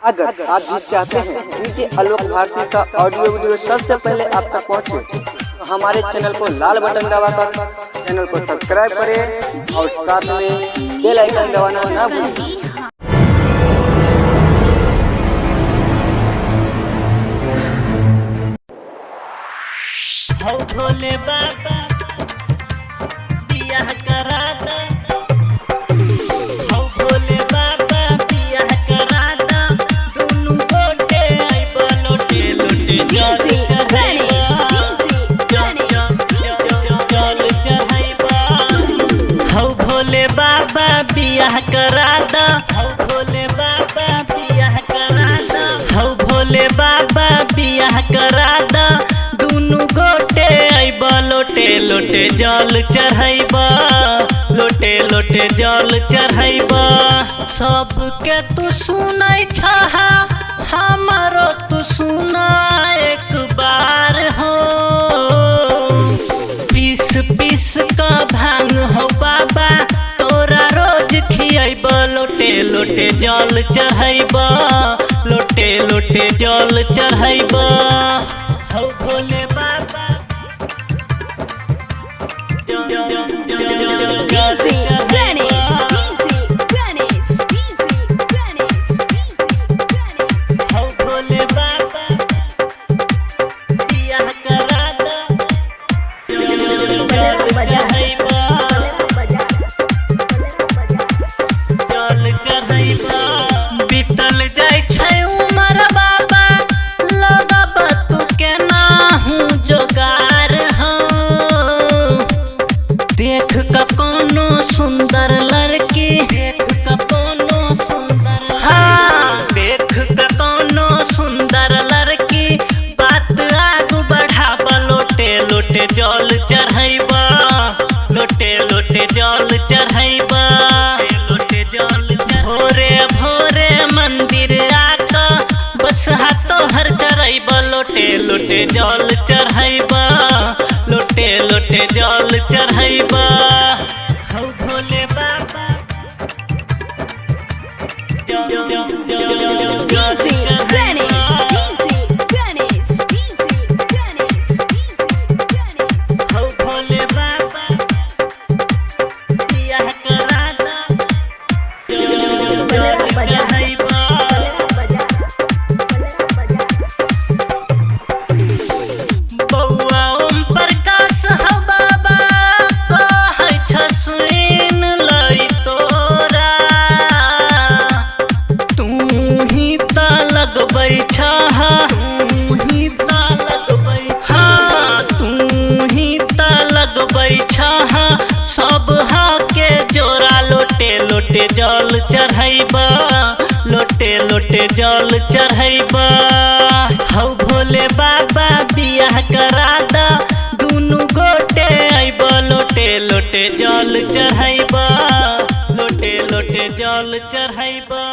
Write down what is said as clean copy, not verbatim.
अगर आप भी चाहते हैं डीजे आलोक भारती का ऑडियो वीडियो सबसे पहले आप तक पहुंचे, तो हमारे चैनल को लाल बटन दबाकर चैनल को सब्सक्राइब करें और साथ में बेल आइकन दबाना ना भूलें। भोले बाबा बियाह करा दा, भोले बाबा बियाह करा दा, दुनु गोटे आइबा लोटे लोटे जल चढ़ाइबा। हौ भोले बाबा बियाह करा दा, भोले बाबा बियाह करा दा, भोले बाबा बियाह करा दा, दुनु गोटे आइबा लोटे लोटे जल चढ़ाइबा, लोटे लोटे जल चढ़ाइबा। सबके तू सुनाई छहा, हमारो तू सुना एक बार हो। पीस पीस का भांग हो बाबा, तोरा रोज खियाइबा, लोटे लोटे जल चढ़ाइबा, लोटे लोटे जल चढ़ाइबा। हौ भोले बाबा हौ भोले बाबा बियाह करा दा, जल चढ़ाइबा, जल चढ़ाइबा। बीतल जाइ छै उमर बाबा, लगब तू केना हूँ जोगार हो। देख का कोनो सुंदर लड़की, देख का कोनो सुंदर, हाँ देख का कोनो सुंदर लड़की, बात आगू बढ़ाबा, लोटे लोटे जल चढ़ाइबा, लोटे लोटे जल चढ़ाइबा, लोटे जल। भोरे भोरे मंदिर आका बस हाथों हर चढ़ाइबा, लोटे लोटे जल चढ़ाइबा, लोटे लोटे जल चढ़ाइबा। हौ भोले बाबा हौ भोले बाबा बियाह करा दा, जल चढ़ाइबा। बौआ ओम प्रकाश हौ बाबा, कहै छ सुइन लै तोरा, तू ही त लगबै छहा, तू ही त लगबै छहा, तू ही त लगबै छहा, सब हाके जोरा, लोटे लोटे जल चढ़ाइबा, लोटे लोटे जल चढ़ाइबा। हौ भोले बाबा बियाह करा दा, दुनु गोटे आइबा, लोटे लोटे जल चढ़ाइबा, लोटे लोटे जल चढ़ाइबा।